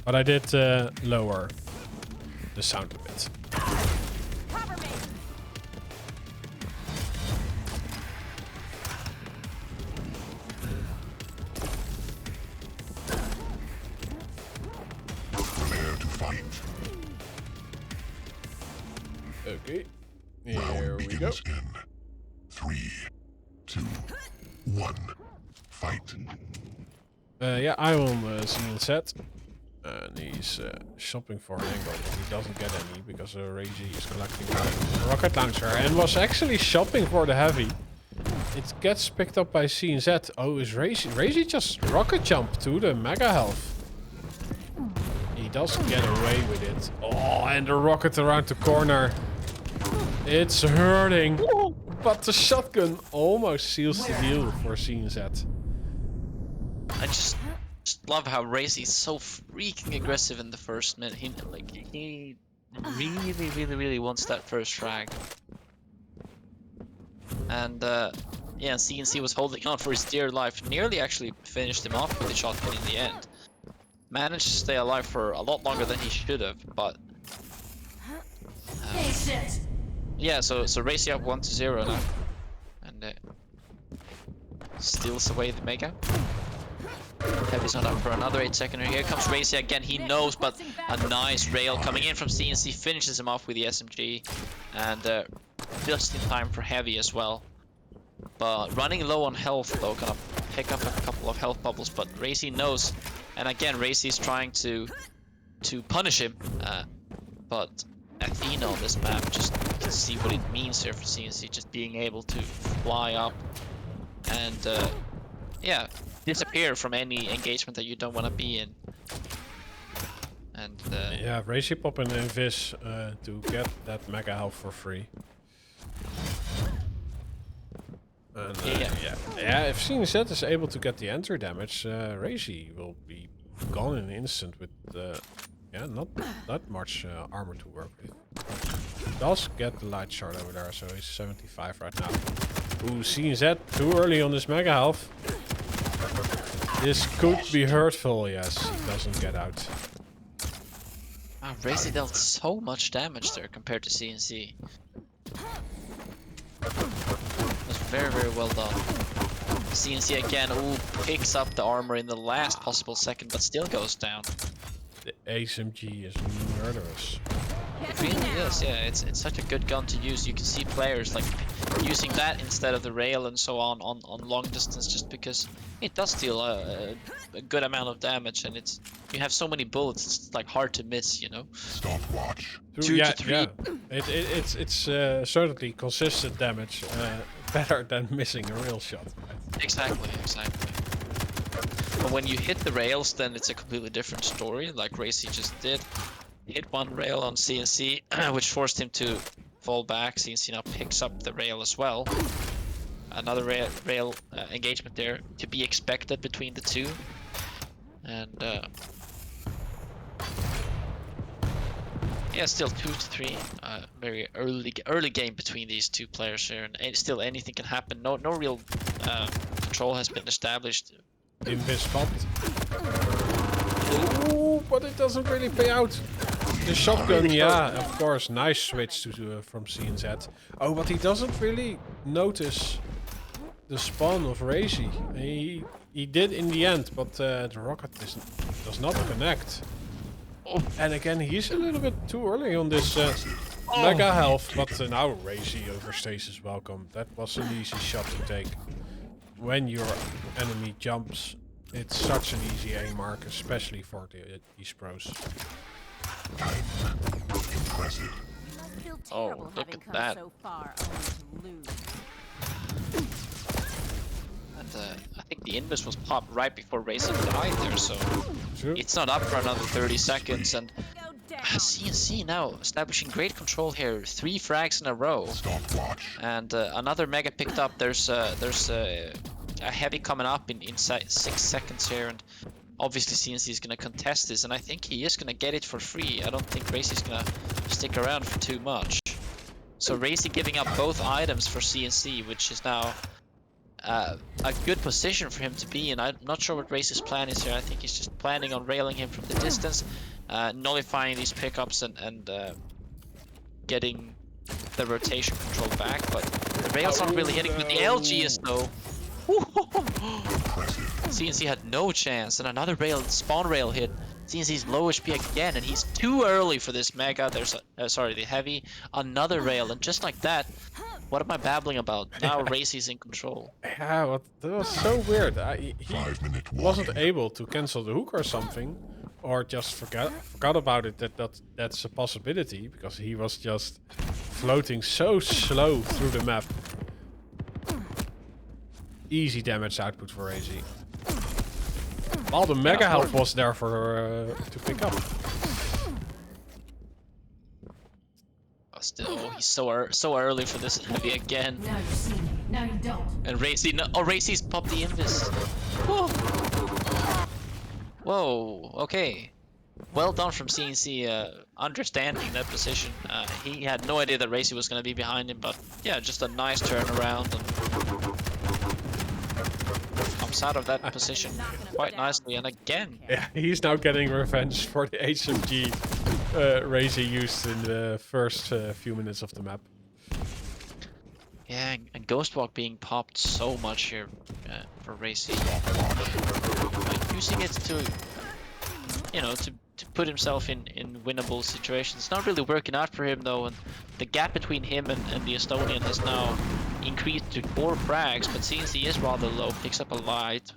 But I did lower the sound a bit. Cover me. Prepare to fight. Okay. Here Round we go. begins in 3, 2, 1. Fight. Yeah, I'm on CNZ. And he's shopping for an angle. He doesn't get any because RAISY is collecting a rocket launcher and was actually shopping for the heavy. It gets picked up by CNZ. Oh, is RAISY? RAISY just rocket jump to the mega health. He doesn't get away with it. Oh, and the rocket around the corner. It's hurting. But the shotgun almost seals the deal for CNZ. I just love how RAISY is so freaking aggressive in the first minute. He really wants that first frag. And yeah, CNC was holding on for his dear life. Nearly actually finished him off with the shotgun in the end. Managed to stay alive for a lot longer than he should have, but yeah. So RAISY up 1-0 now, and steals away the mega. Heavy's not up for another 8 seconds. Here comes RAISY again. He knows, but a nice rail coming in from CNC finishes him off with the SMG, and just in time for Heavy as well. But running low on health though, gonna pick up a couple of health bubbles. But RAISY knows, and again RAISY is trying to punish him. But Athena on this map, just you can see what it means here for CNC, just being able to fly up and yeah, disappear from any engagement that you don't want to be in. And yeah, RAISY popping in Viz to get that mega health for free. And, yeah, if CNZ is able to get the enter damage, RAISY will be gone in an instant with yeah, not that much armor to work with. Does get the light shard over there, so he's 75 right now. Ooh, CNZ too early on this mega health. This could be hurtful. Yes, he doesn't get out. wow, RAISY dealt so much damage there compared to CNC. It was very well done. CNC again, ooh, picks up the armor in the last possible second, but still goes down. The SMG is murderous. It really is, yeah. It's such a good gun to use. You can see players like using that instead of the rail and so on long distance, just because it does deal a good amount of damage, and you have so many bullets. It's like hard to miss, you know. Stopwatch. 2 to 3. Yeah. It's certainly consistent damage, better than missing a real shot. Right? Exactly. But when you hit the rails, then it's a completely different story, like RAISY just did. Hit one rail on CNC, which forced him to fall back. CNC now picks up the rail as well. Another rail engagement there to be expected between the two. And yeah, still 2-3. Very early game between these two players here, and still anything can happen. No real control has been established. In this spot. Ooh, but it doesn't really pay out. The shotgun, yeah, of course, nice switch to from CNZ. Oh, but he doesn't really notice the spawn of RAISY. He did in the end, but the rocket does not connect. And again, he's a little bit too early on this mega health, but now RAISY overstays his welcome. That was an easy shot to take. When your enemy jumps, it's such an easy aim mark, especially for these pros. Impressive. Oh, look at that. So far, only to lose. And I think the invis was popped right before RAISY died there, so True. it's not up for another 30 seconds. And CNC now establishing great control here. 3 frags in a row. Stopwatch. And another mega picked up. There's a heavy coming up in 6 seconds here, and obviously CNC is going to contest this, and I think he is going to get it for free. I don't think RAISY is going to stick around for too much. So RAISY giving up both items for CNC, which is now a good position for him to be in. I'm not sure what Race's plan is here. I think he's just planning on railing him from the distance, nullifying these pickups and getting the rotation control back. But the rails aren't really hitting. But the LG is though. CNC had no chance, and another rail, spawn rail hit. CNC's low HP again, and he's too early for this mega. There's sorry, the heavy, another rail, and just like that, what am I babbling about? Now RAISY's in control. Yeah, what, that was so weird. He 5 minute wasn't warning. able to cancel the hook or something, or just forgot about it. That's a possibility because he was just floating so slow through the map. Easy damage output for RAISY. All the mega health was there for to pick up. Still, he's so early for this heavy again. Now you see me. Now you don't. And RAISY, no, oh, RAISY's popped the invis. Whoa. Whoa, okay. Well done from CNC, understanding that position. He had no idea that RAISY was going to be behind him, but yeah, just a nice turnaround and comes out of that position quite nicely. And again, Yeah, he's now getting revenge for the HMG RAISY used in the first few minutes of the map. yeah, and Ghostwalk being popped so much here for RAISY. Using it to, you know, to put himself in winnable situations. It's not really working out for him though, and the gap between him and the Estonian has now increased to 4 frags, but CNC is rather low, picks up a light,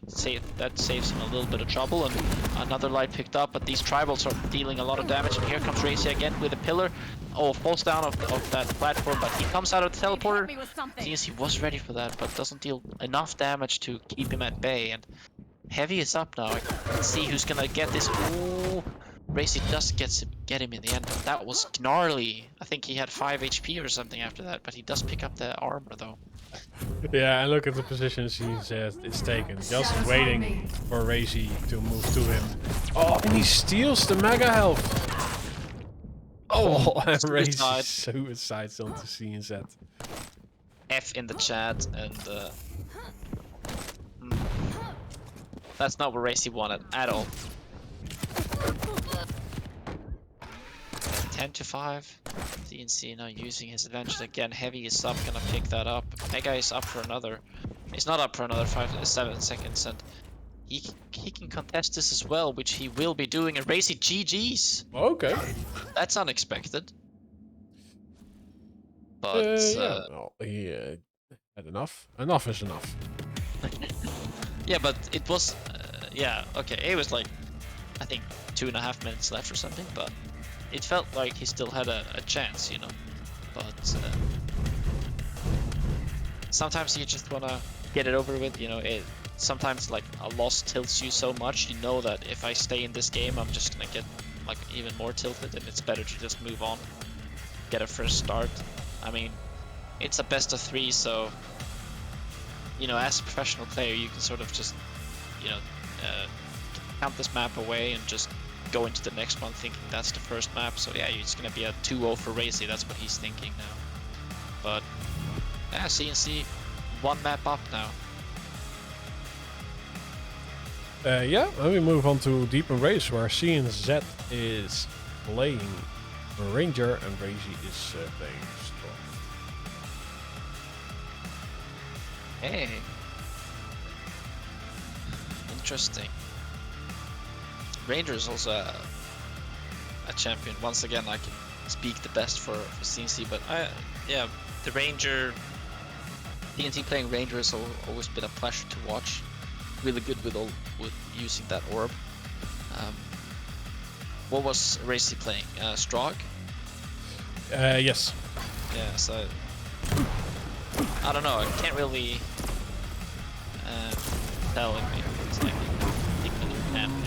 that saves him a little bit of trouble, and another light picked up, but these tribals are dealing a lot of damage, and here comes RAISY again with a pillar. Oh, falls down off that platform, but he comes out of the teleporter. Me with something. CNC was ready for that, but doesn't deal enough damage to keep him at bay, and heavy is up now. Let's see who's gonna get this. Ooh, RAISY does get him in the end, but that was gnarly. I think he had 5 HP or something after that, but he does pick up the armor though. Yeah, and look at the positions it's taken. Just waiting for RAISY to move to him. Oh, and he steals the mega health. Oh, and RAISY suicides onto CNZ. F in the chat, and that's not what RAISY wanted at all. 10-5. CNC now using his advantage again. Heavy is up, gonna pick that up. Mega is up for another. He's not up for another 7 seconds, and he can contest this as well, which he will be doing. And RAISY GG's. Okay. That's unexpected. But Yeah, well, he had enough. Enough is enough. yeah, but it was yeah, okay. It was like I think 2.5 minutes left or something, but it felt like he still had a chance, you know. But sometimes you just wanna get it over with, you know. Sometimes like a loss tilts you so much, you know that if I stay in this game, I'm just gonna get like even more tilted, and it's better to just move on, get a fresh start. I mean, it's a best of 3, so you know, as a professional player, you can sort of just, you know, count this map away and just go into the next one thinking that's the first map. So yeah, it's gonna be a 2-0 for RAISY. That's what he's thinking now. But yeah, CNC 1 map up now. Yeah, then we move on to Deep and Race, where CNZ is playing Ranger and RAISY is playing Strong. Hey, interesting. Ranger is also a champion. Once again, I can speak the best for CNC, but yeah, the Ranger, CNC playing Ranger has always been a pleasure to watch. Really good with using that orb. What was RAISY playing? Strog? Yes. Yeah, so I don't know. I can't really tell if it's like a champion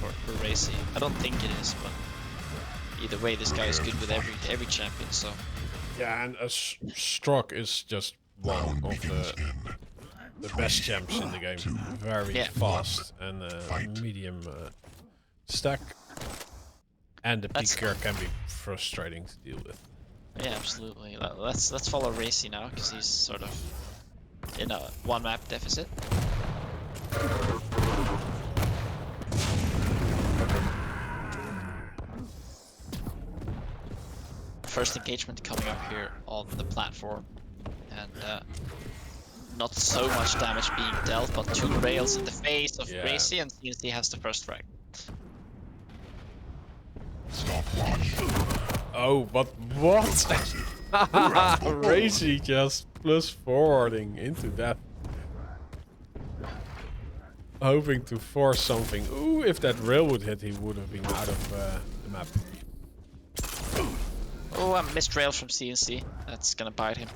for RAISY. I don't think it is, but either way, this guy is good with every champion. So Yeah, and Strog is just one Round of begins in the best champs in the game. Very Yeah. fast and medium stack, and the That's- peaker can be frustrating to deal with. yeah, absolutely. Let's follow RAISY now, because he's sort of in a one map deficit. First engagement coming up here on the platform, and not so much damage being dealt, but 2 rails in the face of RAISY, and CNC has the first frag. Stopwatch. Oh, but what? RAISY just plus forwarding into that. Hoping to force something. Ooh, if that rail would hit, he would have been out of the map. Oh, a missed rail from CNC. That's gonna bite him.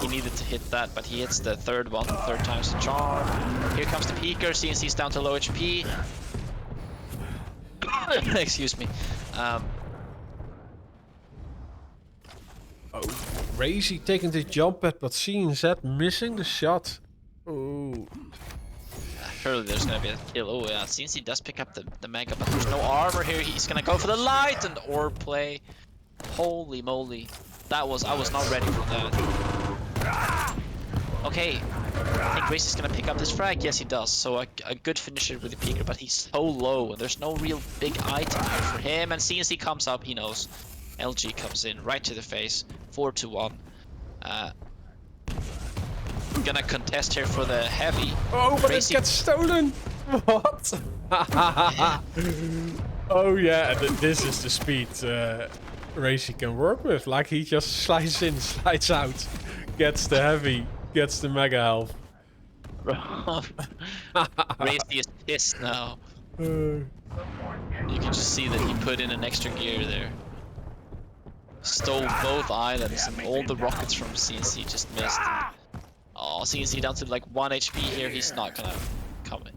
He needed to hit that, but he hits the third one. Third time's the charm. Here comes the peeker. CNC's down to low HP. Excuse me. Oh, RAISY taking the jump pad, but CNZ missing the shot. Oh. Surely there's gonna be a kill. Oh yeah, CNC does pick up the mega, but there's no armor here. He's gonna go for the light and orb play. Holy moly. I was not ready for that. Okay, I think RAISY's gonna pick up this frag. Yes, he does. So a good finisher with the peeker, but he's so low, and there's no real big item here for him. And CNC comes up, he knows. LG comes in right to the face, 4-1. Gonna contest here for the heavy. Oh, but RAISY it gets stolen. What? Oh yeah, this is the speed RAISY can work with. Like he just slides in, slides out, gets the heavy, gets the mega health. RAISY is pissed now. You can just see that he put in an extra gear there. Stole both islands and all the rockets from CNC just missed. Oh, CNC down to like 1 HP here. He's not gonna come in.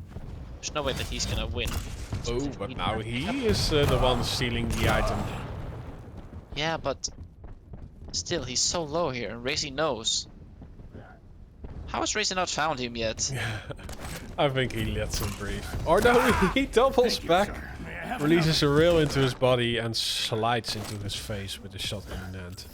There's no way that he's gonna win. Oh, but now he is the one stealing the item. Yeah, but still, he's so low here, and RAISY knows. How has RAISY not found him yet? I think he lets him breathe. Or no, he doubles back, releases a rail into his body, and slides into his face with a shotgun in hand.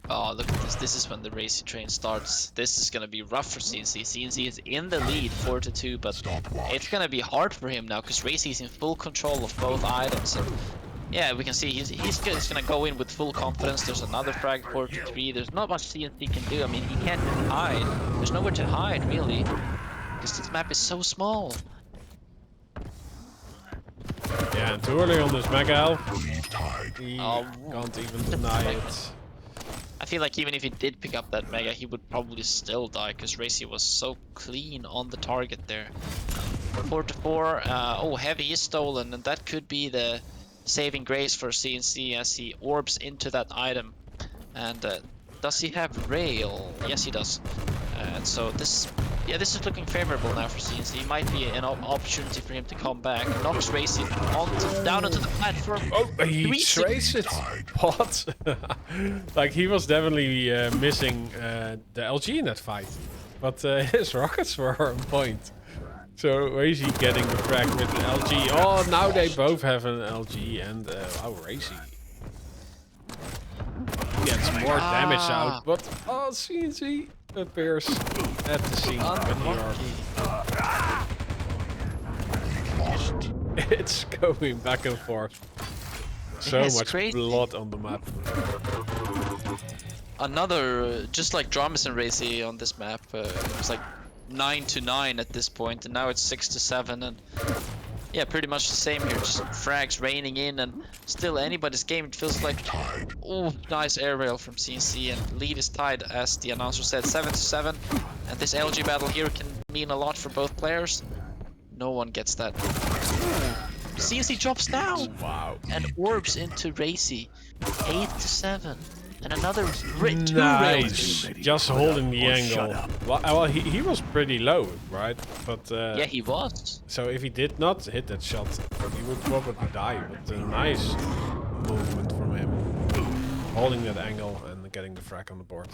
Oh, look at this. This is when the RAISY train starts. This is gonna be rough for CNC. CNC is in the lead, 4-2, but it's gonna be hard for him now, because RAISY is in full control of both items. And yeah, we can see he's just gonna go in with full confidence. There's another frag, 4-3. There's not much CNC can do. I mean, he can't hide. There's nowhere to hide, really, because this map is so small. Yeah, and too early on this mega health. He Oh, can't even deny it. I feel like even if he did pick up that mega, he would probably still die, because RAISY was so clean on the target there. 4-4. Oh, heavy is stolen, and that could be the saving grace for CNC as he orbs into that item. And does he have rail? Yes, he does. And so this is looking favorable now for CNC. It might be an opportunity for him to come back. Knocks RAISY down onto the platform. Oh, he traced it. What? Like he was definitely missing the LG in that fight, but his rockets were on point. So RAISY getting the frag with the LG. Oh, now they both have an LG, and oh, RAISY gets more damage out, but oh, CNC appears at the scene when you are. It's going back and forth. So much crazy. blood on the map. Another, just like Dramas and RAISY on this map, it was like 9-9 at this point, and now it's 6-7, and yeah, pretty much the same here. Just frags raining in, and still anybody's game. It feels like, oh, nice air rail from CNC, and lead is tied, as the announcer said, 7-7. And this LG battle here can mean a lot for both players. No one gets that. CNC drops down. Wow. And orbs into RAISY, 8-7. And another two nice. rails. Just holding the angle. Well, he was pretty low, right? But Yeah, he was. so if he did not hit that shot, he would probably die. But a nice movement from him, holding that angle and getting the frag on the board.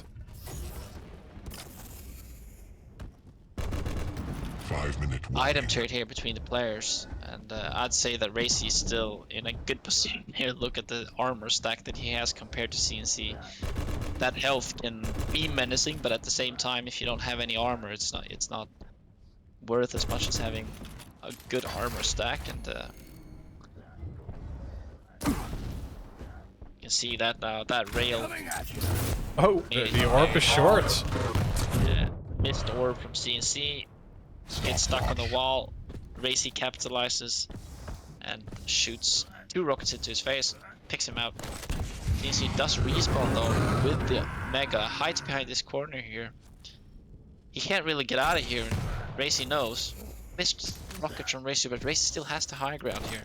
5-minute Item trade here between the players, and I'd say that RAISY is still in a good position here. Look at the armor stack that he has compared to CNC. that health can be menacing, but at the same time, if you don't have any armor, it's not worth as much as having a good armor stack. And you can see that now, that rail. Oh, the orb is short. Missed orb from CNC. Gets stuck on the wall. RAISY capitalizes and shoots 2 rockets into his face. Picks him out. CNC does respawn though with the Mega. Hides behind this corner here. He can't really get out of here. RAISY knows. Missed rocket from RAISY, but RAISY still has the high ground here.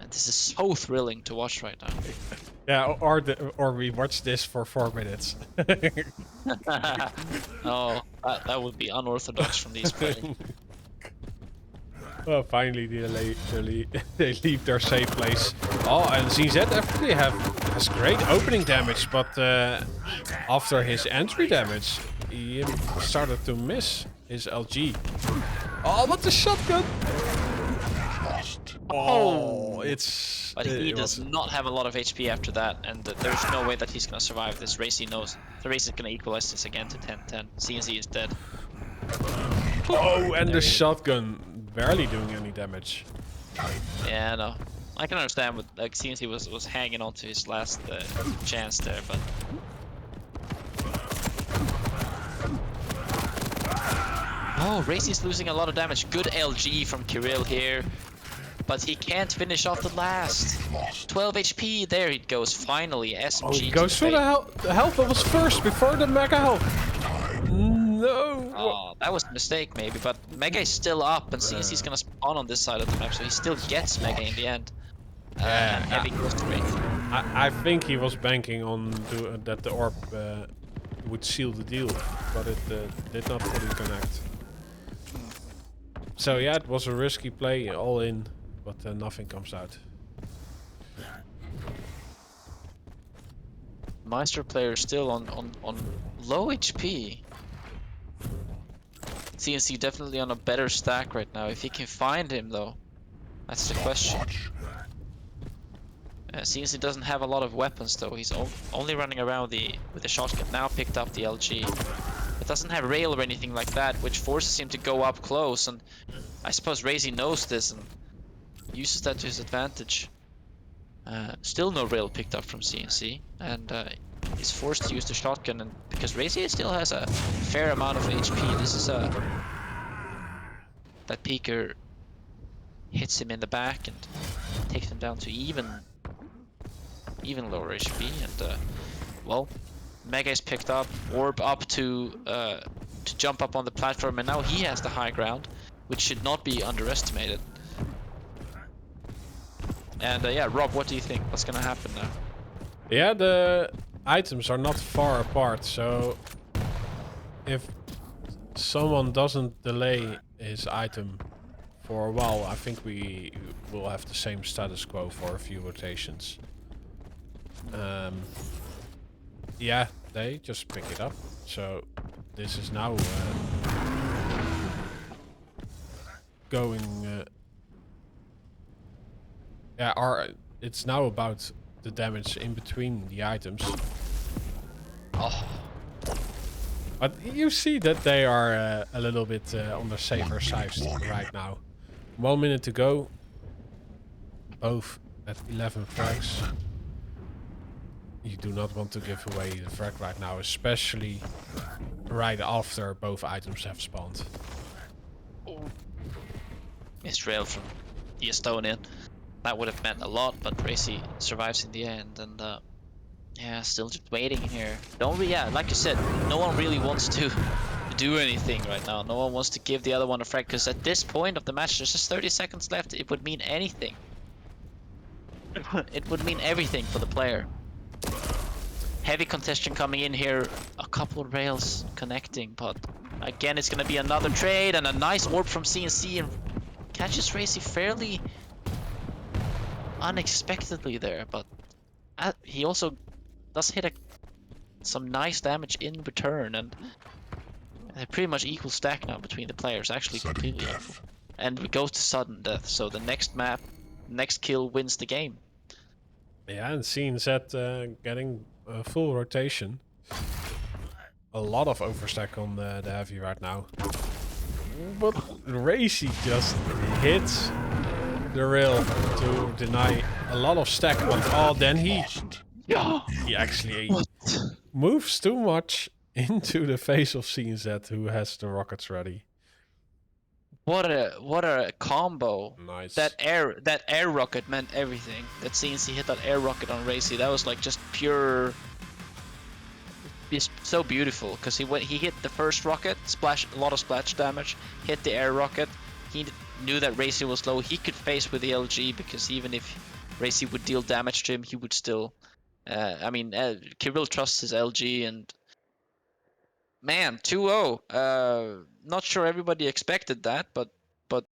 And this is so thrilling to watch right now. Yeah, or we watch this for 4 minutes. Oh, that would be unorthodox from these players. Well, finally they leave their safe place. Oh, and ZZ actually has great opening damage, but after his entry damage, he started to miss his LG. Oh, what a shotgun! Oh, it's... But he does not have a lot of HP after that, and there's no way that he's gonna survive this. RAISY knows. The RAISY is gonna equalize this again to 10-10. CNC is dead. Oh, and the shotgun barely doing any damage. Yeah, no. I can understand what like CNC was hanging on to his last chance there, but oh, RAISY's losing a lot of damage. Good LG from Kirill here, but he can't finish off the last. 12 HP. There it goes. Finally, SMG. Oh, he goes for the health that was first before the Mega health. No. Oh, that was a mistake maybe, but Mega is still up, and CNC's gonna spawn on this side of the map, so he still gets Mega in the end. Yeah, Heavy goes to RAISY. I think he was banking on that the orb would seal the deal, but it did not fully connect. So yeah, it was a risky play, all in, but nothing comes out. myztro player still on low HP. CNC definitely on a better stack right now. If he can find him though, that's the question. CNC doesn't have a lot of weapons though. He's only running around with the shotgun. Now picked up the LG. It doesn't have rail or anything like that, which forces him to go up close. And I suppose RAISY knows this and uses that to his advantage. Still no rail picked up from CNC, and he's forced to use the shotgun. And because RAISY still has a fair amount of HP, this is that peeker hits him in the back and takes him down to even lower HP. And well, Mega is picked up, orb up to jump up on the platform, and now he has the high ground, which should not be underestimated. And yeah, Rob, what do you think? What's gonna happen now? Yeah, the items are not far apart, so if someone doesn't delay his item for a while, I think we will have the same status quo for a few rotations. Yeah, they just pick it up. So this is now going. Yeah, it's now about the damage in between the items. Oh. But you see that they are a little bit on the safer side right now. 1 minute to go. Both at 11 frags. You do not want to give away the frag right now, especially right after both items have spawned. Missed rail from the Estonian. That would have meant a lot, but RAISY survives in the end, and yeah, still just waiting here. Like you said, no one really wants to do anything right now. No one wants to give the other one a frag, because at this point of the match, there's just 30 seconds left. It would mean anything. It would mean everything for the player. Heavy congestion coming in here. A couple of rails connecting, but again, it's gonna be another trade, and a nice orb from CNC, and catches RAISY fairly unexpectedly there, but he also does hit some nice damage in return, and they're pretty much equal stack now between the players, actually completely equal. And we go to sudden death, so the next map, next kill wins the game. Yeah, and CNZ getting full rotation. A lot of overstack on the heavy right now. But RAISY just hits the rail to deny a lot of stack. But then he actually moves too much into the face of CNZ, who has the rockets ready. What a combo! Nice. That air rocket meant everything. That CNC hit that air rocket on RAISY. That was like just pure. It's so beautiful because he hit the first rocket, a lot of splash damage. Hit the air rocket. He knew that RAISY was low. He could face with the LG because even if RAISY would deal damage to him, he would still. I mean, Kirill trusts his LG and. Man, 2-0. Not sure everybody expected that, but